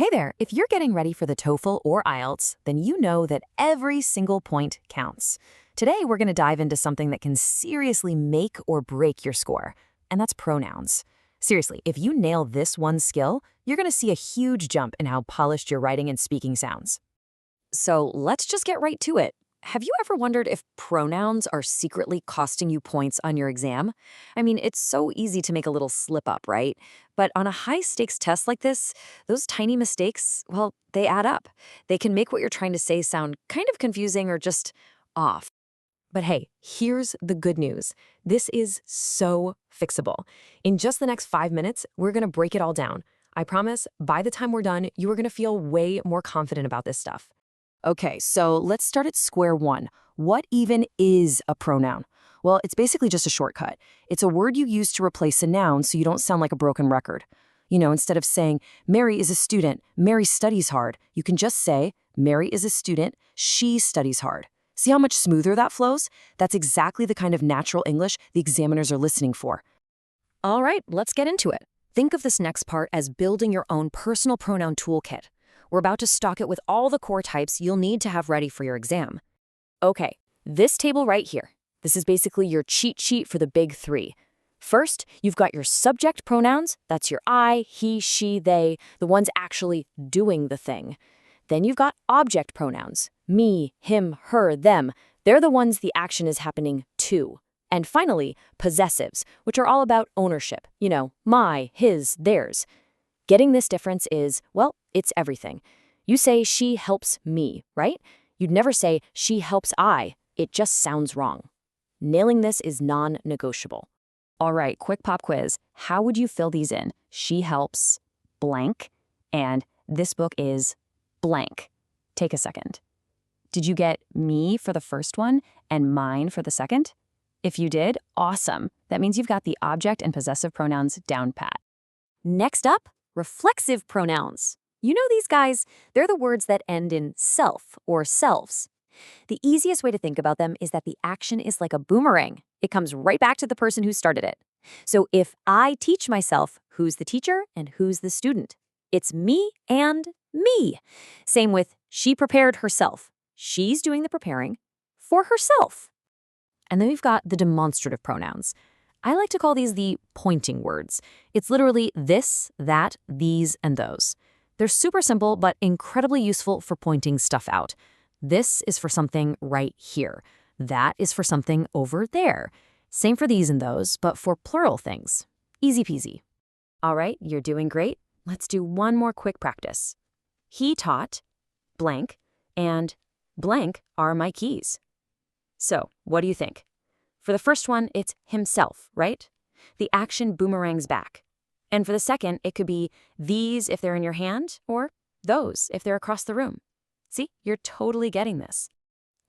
Hey there, if you're getting ready for the TOEFL or IELTS, then you know that every single point counts. Today, we're going to dive into something that can seriously make or break your score, and that's pronouns. Seriously, if you nail this one skill, you're going to see a huge jump in how polished your writing and speaking sounds. So let's just get right to it. Have you ever wondered if pronouns are secretly costing you points on your exam? I mean, it's so easy to make a little slip up, right? But on a high-stakes test like this, those tiny mistakes, well, they add up. They can make what you're trying to say sound kind of confusing or just off. But hey, here's the good news. This is so fixable. In just the next 5 minutes, we're going to break it all down. I promise, by the time we're done, you are going to feel way more confident about this stuff. Okay, so let's start at square one. What even is a pronoun? Well, it's basically just a shortcut. It's a word you use to replace a noun so you don't sound like a broken record. You know, instead of saying, Mary is a student, Mary studies hard, you can just say, Mary is a student, she studies hard. See how much smoother that flows? That's exactly the kind of natural English the examiners are listening for. All right, let's get into it. Think of this next part as building your own personal pronoun toolkit. We're about to stock it with all the core types you'll need to have ready for your exam. Okay, this table right here. This is basically your cheat sheet for the big three. First, you've got your subject pronouns. That's your I, he, she, they, the ones actually doing the thing. Then you've got object pronouns. Me, him, her, them. They're the ones the action is happening to. And finally, possessives, which are all about ownership. You know, my, his, theirs. Getting this difference is, well, it's everything. You say she helps me, right? You'd never say she helps I. It just sounds wrong. Nailing this is non-negotiable. All right, quick pop quiz. How would you fill these in? She helps blank, and this book is blank. Take a second. Did you get me for the first one and mine for the second? If you did, awesome. That means you've got the object and possessive pronouns down pat. Next up, reflexive pronouns. You know these guys, they're the words that end in self or selves. The easiest way to think about them is that the action is like a boomerang. It comes right back to the person who started it. So if I teach myself, who's the teacher and who's the student? It's me and me. Same with she prepared herself. She's doing the preparing for herself. And then we've got the demonstrative pronouns. I like to call these the pointing words. It's literally this, that, these, and those. They're super simple, but incredibly useful for pointing stuff out. This is for something right here. That is for something over there. Same for these and those, but for plural things. Easy peasy. All right, you're doing great. Let's do one more quick practice. He taught blank and blank are my keys. So, what do you think? For the first one, it's himself, right? The action boomerangs back. And for the second, it could be these if they're in your hand, or those if they're across the room. See, you're totally getting this.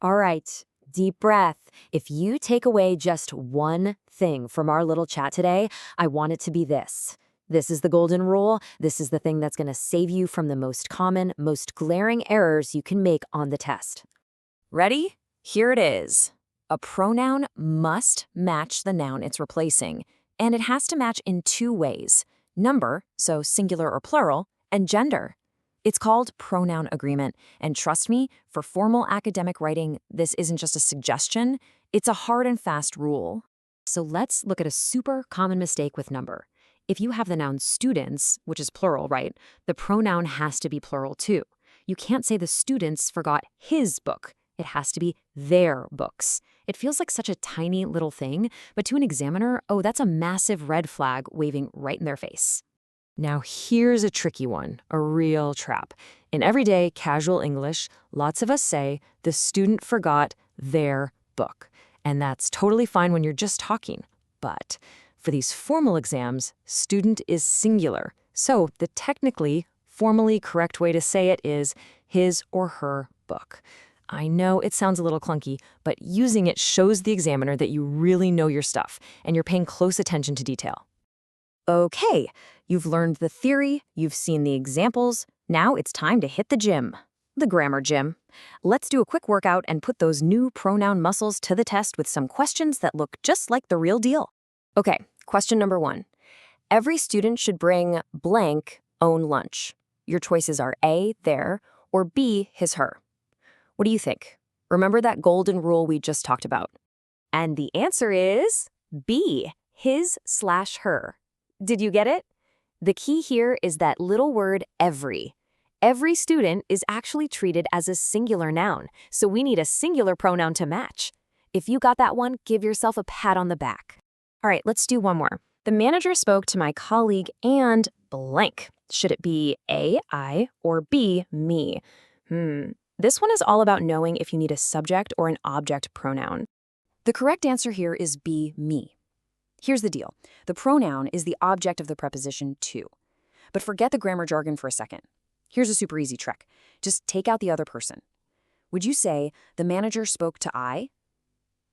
All right, deep breath. If you take away just one thing from our little chat today, I want it to be this. This is the golden rule. This is the thing that's going to save you from the most common, most glaring errors you can make on the test. Ready? Here it is. A pronoun must match the noun it's replacing, and it has to match in two ways. Number, so singular or plural, and gender. It's called pronoun agreement, and trust me, for formal academic writing, this isn't just a suggestion, it's a hard and fast rule. So let's look at a super common mistake with number. If you have the noun students, which is plural, right, the pronoun has to be plural too. You can't say the students forgot his book. It has to be their books. It feels like such a tiny little thing, but to an examiner, oh, that's a massive red flag waving right in their face. Now here's a tricky one, a real trap. In everyday casual English, lots of us say the student forgot their book. And that's totally fine when you're just talking. But for these formal exams, student is singular. So the technically, formally correct way to say it is his or her book. I know it sounds a little clunky, but using it shows the examiner that you really know your stuff and you're paying close attention to detail. Okay, you've learned the theory, you've seen the examples, now it's time to hit the gym. The grammar gym. Let's do a quick workout and put those new pronoun muscles to the test with some questions that look just like the real deal. Okay, question number 1. Every student should bring blank own lunch. Your choices are A, their, or B, his, her. What do you think? Remember that golden rule we just talked about? And the answer is B, his/her. Did you get it? The key here is that little word every. Every student is actually treated as a singular noun, so we need a singular pronoun to match. If you got that one, give yourself a pat on the back. All right, let's do one more. The manager spoke to my colleague and blank. Should it be A, I, or B, me? This one is all about knowing if you need a subject or an object pronoun. The correct answer here is B, me. Here's the deal. The pronoun is the object of the preposition to. But forget the grammar jargon for a second. Here's a super easy trick. Just take out the other person. Would you say, the manager spoke to I?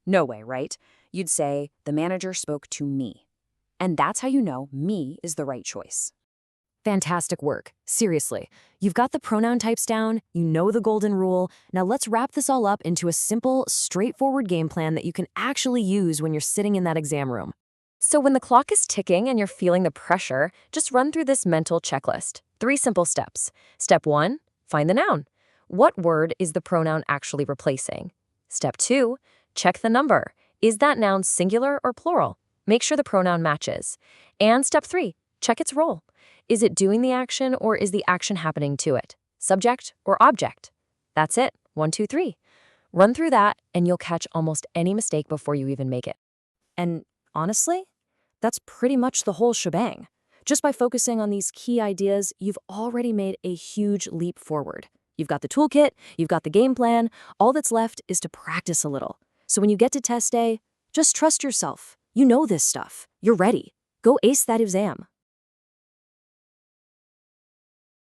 No way, right? You'd say, the manager spoke to me. And that's how you know me is the right choice. Fantastic work. Seriously. You've got the pronoun types down, you know the golden rule. Now let's wrap this all up into a simple, straightforward game plan that you can actually use when you're sitting in that exam room. So when the clock is ticking and you're feeling the pressure, just run through this mental checklist. 3 simple steps. Step 1, find the noun. What word is the pronoun actually replacing? Step 2, check the number. Is that noun singular or plural? Make sure the pronoun matches. And step 3, check its role. Is it doing the action or is the action happening to it? Subject or object? That's it. 1, 2, 3. Run through that and you'll catch almost any mistake before you even make it. And honestly, that's pretty much the whole shebang. Just by focusing on these key ideas, you've already made a huge leap forward. You've got the toolkit, you've got the game plan, all that's left is to practice a little. So when you get to test day, just trust yourself. You know this stuff. You're ready. Go ace that exam.